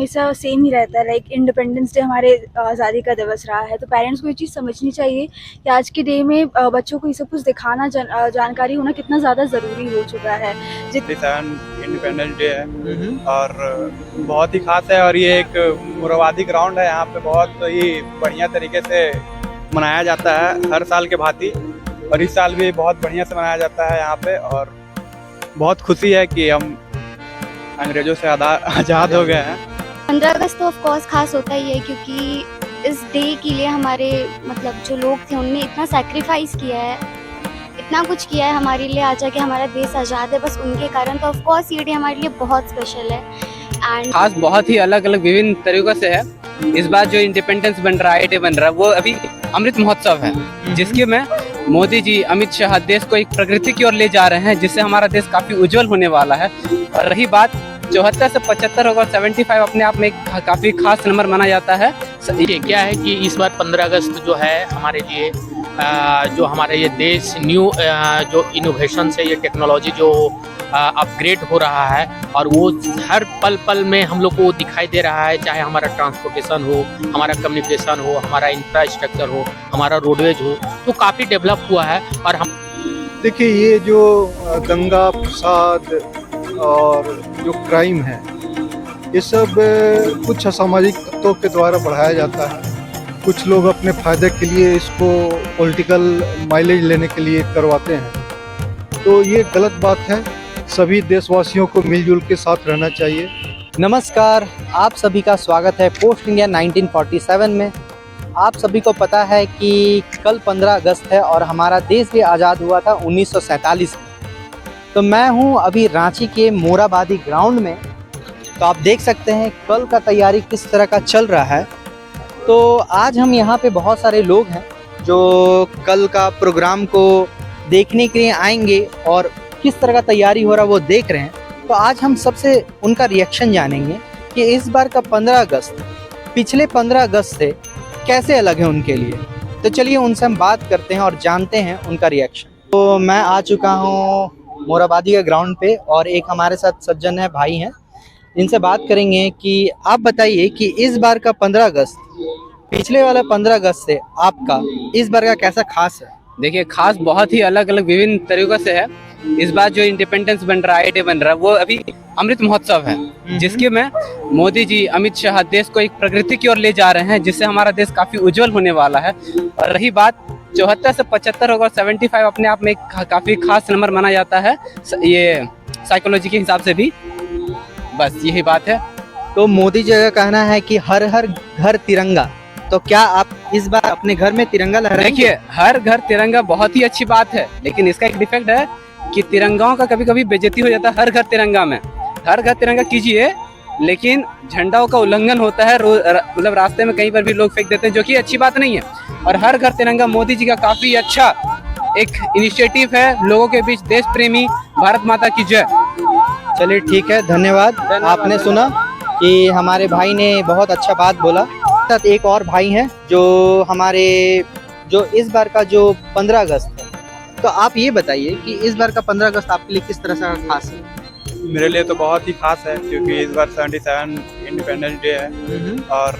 हमेशा सेम ही रहता है, लाइक इंडिपेंडेंस डे हमारे आज़ादी का दिवस रहा है। तो पेरेंट्स को ये चीज़ समझनी चाहिए कि आज के डे में बच्चों को ये सब कुछ दिखाना, जानकारी होना कितना ज़्यादा ज़रूरी हो चुका है। 57 इंडिपेंडेंस डे है और बहुत ही खास है। और ये एक मोराबादी ग्राउंड है, यहाँ पे बहुत ही बढ़िया तरीके से मनाया जाता है हर साल के भांति, और इस साल भी बहुत बढ़िया से मनाया जाता है यहाँ पे। और बहुत खुशी है कि हम अंग्रेजों से आज़ाद हो गए हैं। 15 अगस्त तो ऑफ कोर्स खास होता ही है, क्योंकि इस डे के लिए हमारे मतलब जो लोग थे उनने इतना सैक्रिफाइस किया है, इतना कुछ किया है हमारे लिए, आज जाके हमारा देश आज़ाद है बस उनके कारण। तो ऑफ कोर्स ये डे हमारे लिए बहुत स्पेशल है एंड खास बहुत ही अलग अलग विभिन्न तरीकों से है। इस बार जो इंडिपेंडेंस बन रहा है, डे बन रहा है, वो अभी अमृत महोत्सव है, जिसके में मोदी जी, अमित शाह देश को एक प्रगति की ओर ले जा रहे हैं, जिससे हमारा देश काफी उज्जवल होने वाला है। और रही बात 74 से 75 होगा, 75 अपने आप में काफी खास नंबर माना जाता है। ये क्या है कि इस बार 15 अगस्त जो है हमारे लिए जो हमारे ये देश न्यू जो इनोवेशन से ये टेक्नोलॉजी जो अपग्रेड हो रहा है, और वो हर पल पल में हम लोग को दिखाई दे रहा है, चाहे हमारा ट्रांसपोर्टेशन हो, हमारा कम्युनिकेशन हो, हमारा इंफ्रास्ट्रक्चर हो, हमारा रोडवेज हो, तो काफ़ी डेवलप हुआ है। और हम देखिए, ये जो दंगा फसाद और जो क्राइम है, ये सब कुछ असामाजिक तत्वों के द्वारा बढ़ाया जाता है। कुछ लोग अपने फ़ायदे के लिए इसको पॉलिटिकल माइलेज लेने के लिए करवाते हैं, तो ये गलत बात है। सभी देशवासियों को मिलजुल के साथ रहना चाहिए। नमस्कार, आप सभी का स्वागत है पोस्ट इंडिया 1947 में। आप सभी को पता है कि कल 15 अगस्त है और हमारा देश भी आज़ाद हुआ था 1947 में। तो मैं हूं अभी रांची के मोराबादी ग्राउंड में। तो आप देख सकते हैं कल का तैयारी किस तरह का चल रहा है। तो आज हम यहाँ पे बहुत सारे लोग हैं जो कल का प्रोग्राम को देखने के लिए आएंगे और किस तरह का तैयारी हो रहा है वो देख रहे हैं। तो आज हम सबसे उनका रिएक्शन जानेंगे कि इस बार का 15 अगस्त पिछले 15 अगस्त से कैसे अलग है उनके लिए। तो चलिए उनसे हम बात करते हैं और जानते हैं उनका रिएक्शन। तो मैं आ चुका हूँ मोराबादी के ग्राउंड पे और एक हमारे साथ सज्जन है, भाई हैं, इनसे बात करेंगे कि आप बताइए कि इस बार का 15 अगस्त पिछले वाला 15 अगस्त से आपका इस बार का कैसा खास है। देखिए, खास बहुत ही अलग अलग विभिन्न तरीकों से है। इस बार जो इंडिपेंडेंस बन रहा है, डे बन रहा है, वो अभी अमृत महोत्सव है, जिसके में मोदी जी, अमित शाह देश को एक प्रगति की ओर ले जा रहे हैं, जिससे हमारा देश काफी उज्जवल होने वाला है। और रही बात 74 से 75 होगा, 75 अपने आप में काफी खास नंबर माना जाता है, ये साइकोलॉजी के हिसाब से भी। बस यही बात है। तो मोदी जी का कहना है कि हर हर घर तिरंगा, तो क्या आप इस बार अपने घर में तिरंगा लहराएंगे? देखिए, हर घर तिरंगा बहुत ही अच्छी बात है, लेकिन इसका एक डिफेक्ट है कि तिरंगाओं का कभी कभी बेइज्जती हो जाता है। हर घर तिरंगा में, हर घर तिरंगा कीजिए, लेकिन झंडाओं का उल्लंघन होता है, मतलब रास्ते में कहीं पर भी लोग फेंक देते हैं, जो कि अच्छी बात नहीं है। और हर घर तिरंगा मोदी जी का काफी अच्छा एक इनिशिएटिव है, लोगों के बीच देश प्रेमी, भारत माता की जय। चलिए ठीक है, धन्यवाद। आपने सुना कि हमारे भाई ने बहुत अच्छा बात बोला। साथ एक और भाई हैं जो हमारे जो इस बार का जो 15 अगस्त है, तो आप ये बताइए कि इस बार का 15 अगस्त आपके लिए किस तरह से खास है। मेरे लिए तो बहुत ही खास है, क्योंकि इस बार 77 इंडिपेंडेंस डे है और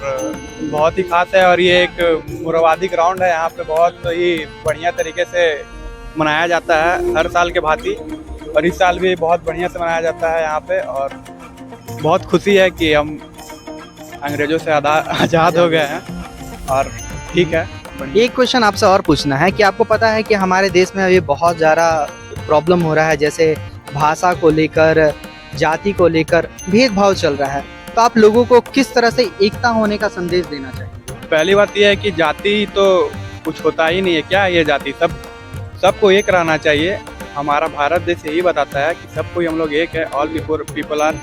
बहुत ही खास है। और ये एक मोराबादी ग्राउंड है, यहाँ पे बहुत ही बढ़िया तरीके से मनाया जाता है हर साल के भांति, और इस साल भी बहुत बढ़िया से मनाया जाता है यहाँ पे। और बहुत खुशी है कि हम अंग्रेजों से आज़ाद हो गए हैं। और ठीक है, एक क्वेश्चन आपसे और पूछना है कि आपको पता है कि हमारे देश में अभी बहुत ज़्यादा प्रॉब्लम हो रहा है, जैसे भाषा को लेकर, जाति को लेकर भेदभाव चल रहा है। तो आप लोगों को किस तरह से एकता होने का संदेश देना चाहिए? पहली बात यह है कि जाति तो कुछ होता ही नहीं है। क्या है ये जाति? सबको एक रहना चाहिए। हमारा भारत देश यही बताता है कि सब कोई हम लोग एक है, ऑल पीपल आर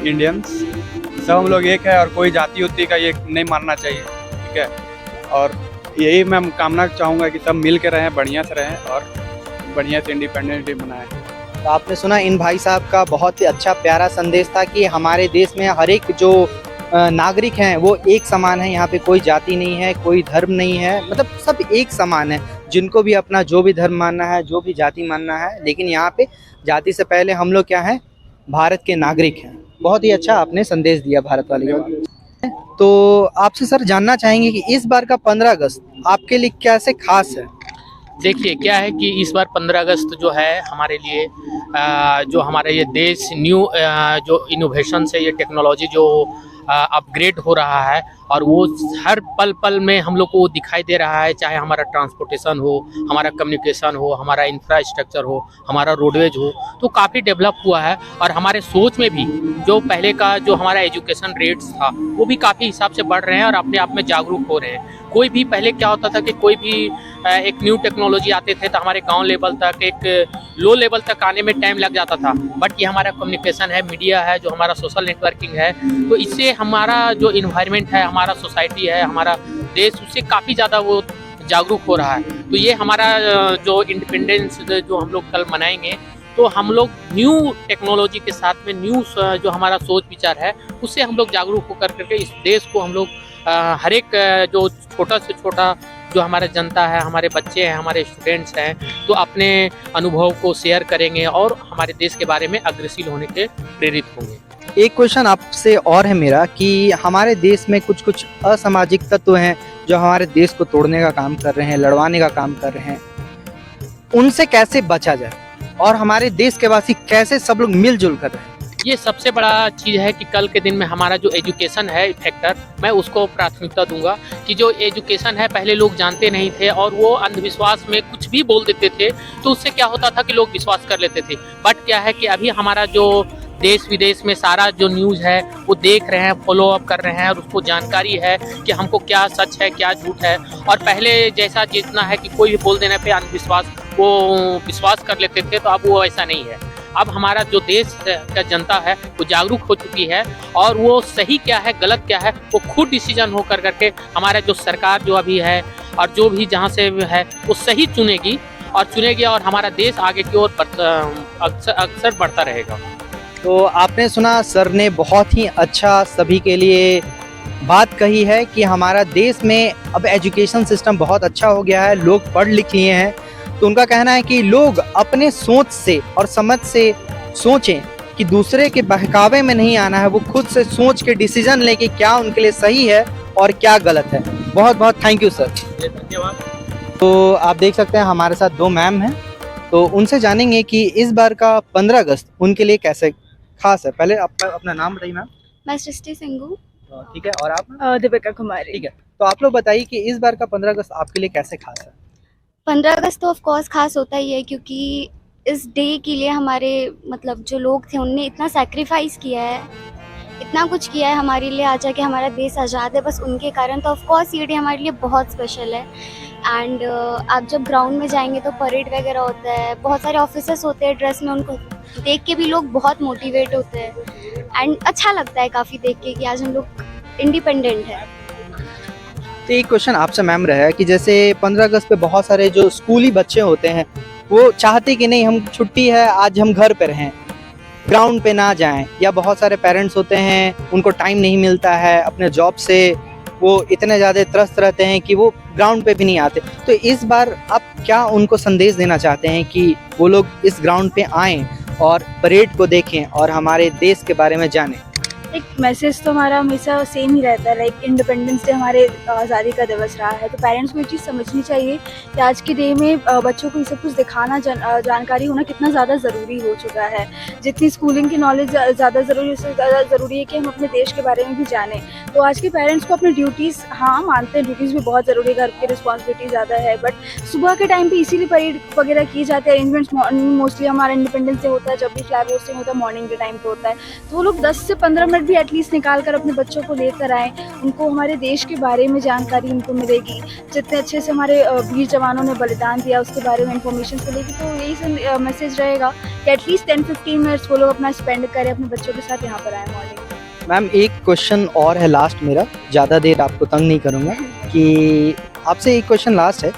इंडियंस, सब हम लोग एक है, और कोई जाति उति का ये नहीं मानना चाहिए, ठीक है। और यही मैं कामना चाहूँगा कि सब मिल के रहें, बढ़िया से रहें और बढ़िया से इंडिपेंडेंस डे मनाएं। तो आपने सुना इन भाई साहब का बहुत ही अच्छा प्यारा संदेश था कि हमारे देश में हर एक जो नागरिक हैं वो एक समान है। यहाँ पे कोई जाति नहीं है, कोई धर्म नहीं है, मतलब सब एक समान है। जिनको भी अपना जो भी धर्म मानना है, जो भी जाति मानना है, लेकिन यहाँ पे जाति से पहले हम लोग क्या हैं, भारत के नागरिक हैं। बहुत ही अच्छा आपने संदेश दिया भारत वाले के बारे में। तो आपसे सर जानना चाहेंगे कि इस बार का 15 अगस्त आपके लिए कैसे खास है? देखिए क्या है कि इस बार 15 अगस्त जो है हमारे लिए जो हमारा ये देश न्यू जो इनोवेशन से ये टेक्नोलॉजी जो अपग्रेड हो रहा है और वो हर पल पल में हम लोग को दिखाई दे रहा है, चाहे हमारा ट्रांसपोर्टेशन हो, हमारा कम्युनिकेशन हो, हमारा इंफ्रास्ट्रक्चर हो, हमारा रोडवेज हो, तो काफ़ी डेवलप हुआ है। और हमारे सोच में भी जो पहले का जो हमारा एजुकेशन रेट्स था वो भी काफ़ी हिसाब से बढ़ रहे हैं और अपने आप में जागरूक हो रहे हैं। कोई भी पहले क्या होता था कि कोई भी एक न्यू टेक्नोलॉजी आते थे तो हमारे गांव लेवल तक, एक लो लेवल तक आने में टाइम लग जाता था। बट ये हमारा कम्युनिकेशन है, मीडिया है, जो हमारा सोशल नेटवर्किंग है, तो इससे हमारा जो इन्वायरमेंट है, हमारा सोसाइटी है, हमारा देश, उससे काफ़ी ज़्यादा वो जागरूक हो रहा है। तो ये हमारा जो इंडिपेंडेंस जो हम लोग कल मनाएंगे, तो हम लोग न्यू टेक्नोलॉजी के साथ में न्यू जो हमारा सोच विचार है उससे हम लोग जागरूक होकर करके इस देश को हम लोग हर एक जो छोटा से छोटा जो हमारा जनता है, हमारे बच्चे हैं, हमारे स्टूडेंट्स हैं, तो अपने अनुभव को शेयर करेंगे और हमारे देश के बारे में अग्रसर होने के प्रेरित होंगे। एक क्वेश्चन आपसे और है मेरा कि हमारे देश में कुछ कुछ असामाजिक तत्व हैं जो हमारे देश को तोड़ने का काम कर रहे हैं, लड़वाने का काम कर रहे हैं, उनसे कैसे बचा जाए और हमारे देश के वासी कैसे सब लोग मिलजुल कर रहे हैं? ये सबसे बड़ा चीज़ है कि कल के दिन में हमारा जो एजुकेशन है फैक्टर, मैं उसको प्राथमिकता दूंगा कि जो एजुकेशन है पहले लोग जानते नहीं थे और वो अंधविश्वास में कुछ भी बोल देते थे, तो उससे क्या होता था कि लोग विश्वास कर लेते थे। बट क्या है कि अभी हमारा जो देश विदेश में सारा जो न्यूज़ है वो देख रहे हैं, फॉलो अप कर रहे हैं और उसको जानकारी है कि हमको क्या सच है क्या झूठ है। और पहले जैसा जितना है कि कोई भी बोल देने पे अंधविश्वास वो विश्वास कर लेते थे, तो अब वो ऐसा नहीं है। अब हमारा जो देश का जनता है वो जागरूक हो चुकी है और वो सही क्या है गलत क्या है वो खुद डिसीजन हो कर करके हमारा जो सरकार जो अभी है और जो भी जहाँ से है वो सही चुनेगी और हमारा देश आगे की ओर अक्सर बढ़ता रहेगा। तो आपने सुना, सर ने बहुत ही अच्छा सभी के लिए बात कही है कि हमारा देश में अब एजुकेशन सिस्टम बहुत अच्छा हो गया है, लोग पढ़ लिख लिए हैं। तो उनका कहना है कि लोग अपने सोच से और समझ से सोचें कि दूसरे के बहकावे में नहीं आना है, वो खुद से सोच के डिसीजन लें कि क्या उनके लिए सही है और क्या गलत है। बहुत बहुत थैंक यू सर। धन्यवाद। तो आप देख सकते हैं हमारे साथ दो मैम हैं, तो उनसे जानेंगे कि इस बार का 15 अगस्त उनके लिए कैसे खास है। पहले आपका अपना नाम बताइए मैम। मैं सृष्टि सिंघू। ठीक है, और आप? दीपिका कुमारी। ठीक है, तो आप लोग बताइए कि इस बार का 15 अगस्त आपके लिए कैसे खास है? 15 अगस्त तो ऑफ कोर्स खास होता ही है क्योंकि इस डे के लिए हमारे मतलब जो लोग थे उनने इतना सैक्रिफाइस किया है, इतना कुछ किया है हमारे लिए, आज जाके हमारा देश आज़ाद है बस उनके कारण। तो ऑफ कोर्स ये डे हमारे लिए बहुत स्पेशल है। एंड आप जब ग्राउंड में जाएंगे तो परेड वगैरह होता है, बहुत सारे ऑफिसर्स होते हैं ड्रेस में, उनको देख के भी लोग बहुत मोटिवेट होते हैं एंड अच्छा लगता है काफ़ी देख के कि आज हम लोग इंडिपेंडेंट है। तो एक क्वेश्चन आपसे मैम रहा है कि जैसे 15 अगस्त पे बहुत सारे जो स्कूली बच्चे होते हैं वो चाहते कि नहीं हम छुट्टी है आज हम घर पे रहें, ग्राउंड पे ना जाएं, या बहुत सारे पेरेंट्स होते हैं उनको टाइम नहीं मिलता है अपने जॉब से, वो इतने ज़्यादा त्रस्त रहते हैं कि वो ग्राउंड पे भी नहीं आते। तो इस बार आप क्या उनको संदेश देना चाहते हैं कि वो लोग इस ग्राउंड पे आएँ और परेड को देखें और हमारे देश के बारे में जानें? एक मैसेज तो हमारा हमेशा सेम ही रहता है, लाइक इंडिपेंडेंस डे हमारे आज़ादी का दिवस रहा है, तो पेरेंट्स को ये चीज़ समझनी चाहिए कि आज के डे में बच्चों को ये सब कुछ दिखाना जानकारी होना कितना ज़्यादा ज़रूरी हो चुका है। जितनी स्कूलिंग की नॉलेज ज़्यादा ज़रूरी है उससे ज़्यादा ज़रूरी है कि हम अपने देश के बारे में भी जानें। तो आज के पेरेंट्स को अपनी ड्यूटीज़, हाँ मानते हैं ड्यूटीज़ भी बहुत ज़रूरी है, घर की रिस्पॉन्सिबिलिटी ज़्यादा है, बट सुबह के टाइम पर इसीलिए परेड वगैरह की जाती है, अरेंजमेंट्स मोस्टली हमारा इंडिपेंडेंस डे होता है, जब भी फ्लैग होस्टिंग होता है मॉर्निंग के टाइम पर होता है, तो वो लोग 10 से 15 मिनट भी एटलीस्ट निकाल कर अपने बच्चों को लेकर आएँ, उनको हमारे देश के बारे में जानकारी उनको मिलेगी, जितने अच्छे से हमारे वीर जवानों ने बलिदान दिया उसके बारे में इन्फॉर्मेशन मिलेगी। तो यही मैसेज रहेगा कि एटलीस्ट 10-15 मिनट्स वो लोग अपना स्पेंड करें अपने बच्चों के साथ यहाँ पर आए मॉर्निंग। मैम एक क्वेश्चन और है लास्ट मेरा, ज़्यादा देर आपको तंग नहीं करूँगा, कि आपसे एक क्वेश्चन लास्ट है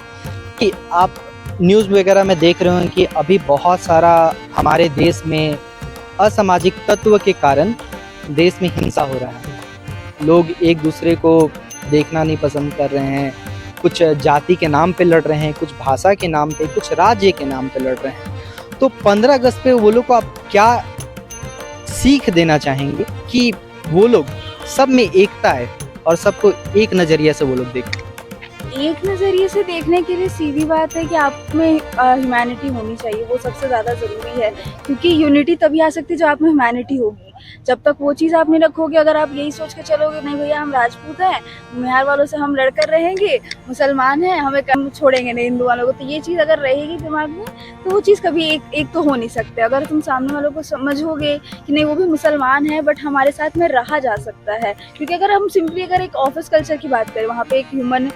कि आप न्यूज़ वगैरह में देख रहे हो कि अभी बहुत सारा हमारे देश में असामाजिक तत्व के कारण देश में हिंसा हो रहा है, लोग एक दूसरे को देखना नहीं पसंद कर रहे हैं, कुछ जाति के नाम पे लड़ रहे हैं, कुछ भाषा के नाम पे, कुछ राज्य के नाम पे लड़ रहे हैं। तो 15 अगस्त पे वो लोग को आप क्या सीख देना चाहेंगे कि वो लोग सब में एकता है और सबको एक नज़रिए से वो लोग देखें? एक नज़रिए से देखने के लिए सीधी बात है कि आप में ह्यूमैनिटी होनी चाहिए, वो सबसे ज़्यादा ज़रूरी है, क्योंकि यूनिटी तभी आ सकती है जब आप में ह्यूमैनिटी होगी। जब तक वो चीज़ आप नहीं रखोगे, अगर आप यही सोच के चलोगे नहीं भैया हम राजपूत हैं, बिहार वालों से हम लड़कर रहेंगे, मुसलमान हैं, हमें कम छोड़ेंगे नहीं हिंदू वालों को, तो ये चीज़ अगर रहेगी दिमाग में तो वो चीज़ कभी एक तो हो नहीं सकते। अगर तुम सामने वालों को समझोगे कि नहीं वो भी मुसलमान है बट हमारे साथ में रहा जा सकता है, क्योंकि अगर हम सिंपली अगर एक ऑफिस कल्चर की बात करें, वहाँ पे एक ह्यूमन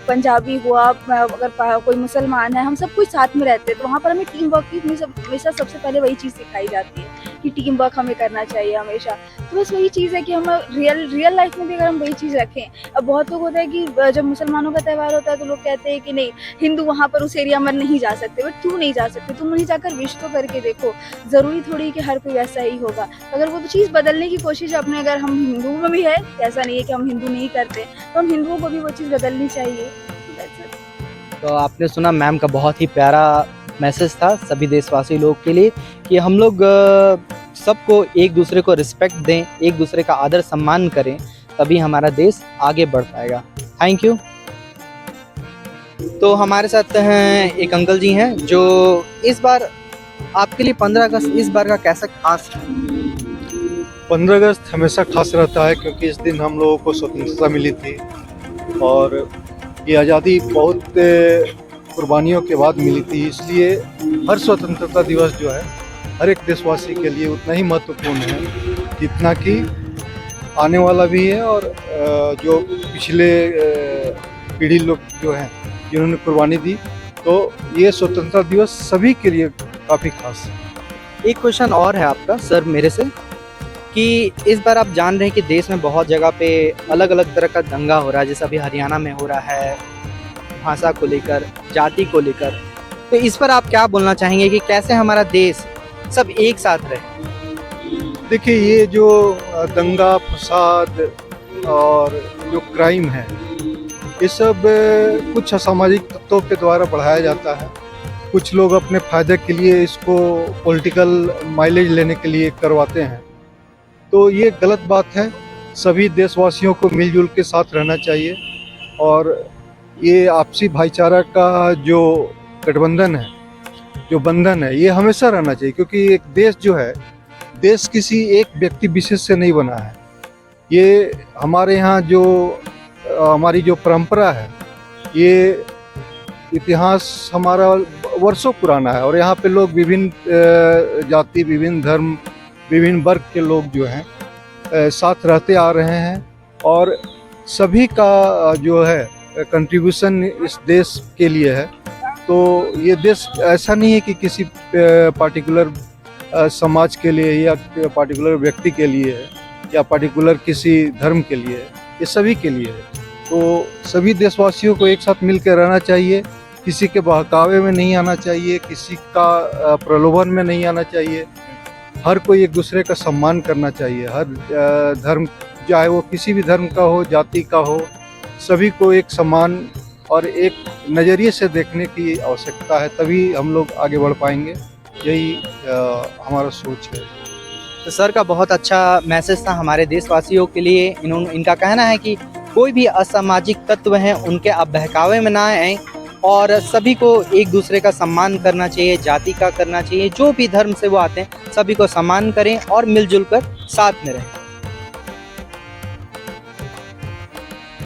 पंजाबी हुआ, अगर कोई मुसलमान है, हम सब कुछ साथ में रहते हैं, तो वहाँ पर हमें टीम वर्क की हमेशा सबसे पहले वही चीज़ सिखाई जाती है कि टीम वर्क हमें करना चाहिए हमेशा। तो बस वही चीज़ है कि हम रियल लाइफ में भी अगर हम वही चीज़ रखें। अब बहुत लोग होता है कि जब मुसलमानों का त्यौहार होता है तो लोग कहते हैं कि नहीं हिंदू वहाँ पर उस एरिया में नहीं जा सकते, बट क्यों नहीं जा सकते? तुम वहीं जाकर विश तो करके देखो, ज़रूरी थोड़ी कि हर कोई वैसा ही होगा। अगर वो चीज़ बदलने की कोशिश अपने, अगर हम हिंदुओं में भी है, ऐसा नहीं है कि हम हिंदू नहीं करते, तो हम हिंदुओं को भी वो चीज़ बदलनी चाहिए। तो आपने सुना मैम का बहुत ही प्यारा मैसेज था सभी देशवासी लोग के लिए कि हम लोग सबको एक दूसरे को रिस्पेक्ट दें, एक दूसरे का आदर सम्मान करें, तभी हमारा देश आगे बढ़ पाएगा। Thank you. तो हमारे साथ हैं एक अंकल जी हैं जो इस बार आपके लिए 15 अगस्त इस बार का कैसा खास है? 15 अगस्त हमेशा खास रहता है क्योंकि इस दिन हम लोगों को स्वतंत्रता मिली थी और ये आज़ादी बहुत कुर्बानियों के बाद मिली थी, इसलिए हर स्वतंत्रता दिवस जो है हर एक देशवासी के लिए उतना ही महत्वपूर्ण है जितना कि आने वाला भी है और जो पिछले पीढ़ी लोग जो हैं जिन्होंने कुर्बानी दी, तो ये स्वतंत्रता दिवस सभी के लिए काफ़ी खास है। एक क्वेश्चन और है आपका सर मेरे से कि इस बार आप जान रहे हैं कि देश में बहुत जगह पे अलग अलग तरह का दंगा हो रहा है, जैसे अभी हरियाणा में हो रहा है भाषा को लेकर, जाति को लेकर, तो इस पर आप क्या बोलना चाहेंगे कि कैसे हमारा देश सब एक साथ रहे? देखिए ये जो दंगा फसाद और जो क्राइम है ये सब कुछ असामाजिक तत्वों के द्वारा बढ़ाया जाता है। कुछ लोग अपने फ़ायदे के लिए इसको पॉलिटिकल माइलेज लेने के लिए करवाते हैं, तो ये गलत बात है। सभी देशवासियों को मिलजुल के साथ रहना चाहिए और ये आपसी भाईचारा का जो गठबंधन है, जो बंधन है, ये हमेशा रहना चाहिए, क्योंकि एक देश जो है, देश किसी एक व्यक्ति विशेष से नहीं बना है। ये हमारे यहाँ जो हमारी जो परंपरा है, ये इतिहास हमारा वर्षों पुराना है और यहाँ पे लोग विभिन्न जाति, विभिन्न धर्म, विभिन्न वर्ग के लोग जो हैं साथ रहते आ रहे हैं और सभी का जो है कंट्रीब्यूशन इस देश के लिए है। तो ये देश ऐसा नहीं है कि किसी पार्टिकुलर समाज के लिए या पार्टिकुलर व्यक्ति के लिए है या पार्टिकुलर किसी धर्म के लिए है, ये सभी के लिए है। तो सभी देशवासियों को एक साथ मिल कर रहना चाहिए, किसी के बहकावे में नहीं आना चाहिए, किसी का प्रलोभन में नहीं आना चाहिए। हर कोई एक दूसरे का सम्मान करना चाहिए। हर धर्म, चाहे वो किसी भी धर्म का हो, जाति का हो, सभी को एक समान और एक नज़रिए से देखने की आवश्यकता है, तभी हम लोग आगे बढ़ पाएंगे। यही हमारा सोच है। तो सर का बहुत अच्छा मैसेज था हमारे देशवासियों के लिए। इनका कहना है कि कोई भी असामाजिक तत्व हैं उनके अब बहकावे में ना आएं और सभी को एक दूसरे का सम्मान करना चाहिए, जाति का करना चाहिए, जो भी धर्म से वो आते हैं सभी को सम्मान करें और मिलजुल कर साथ में रहें।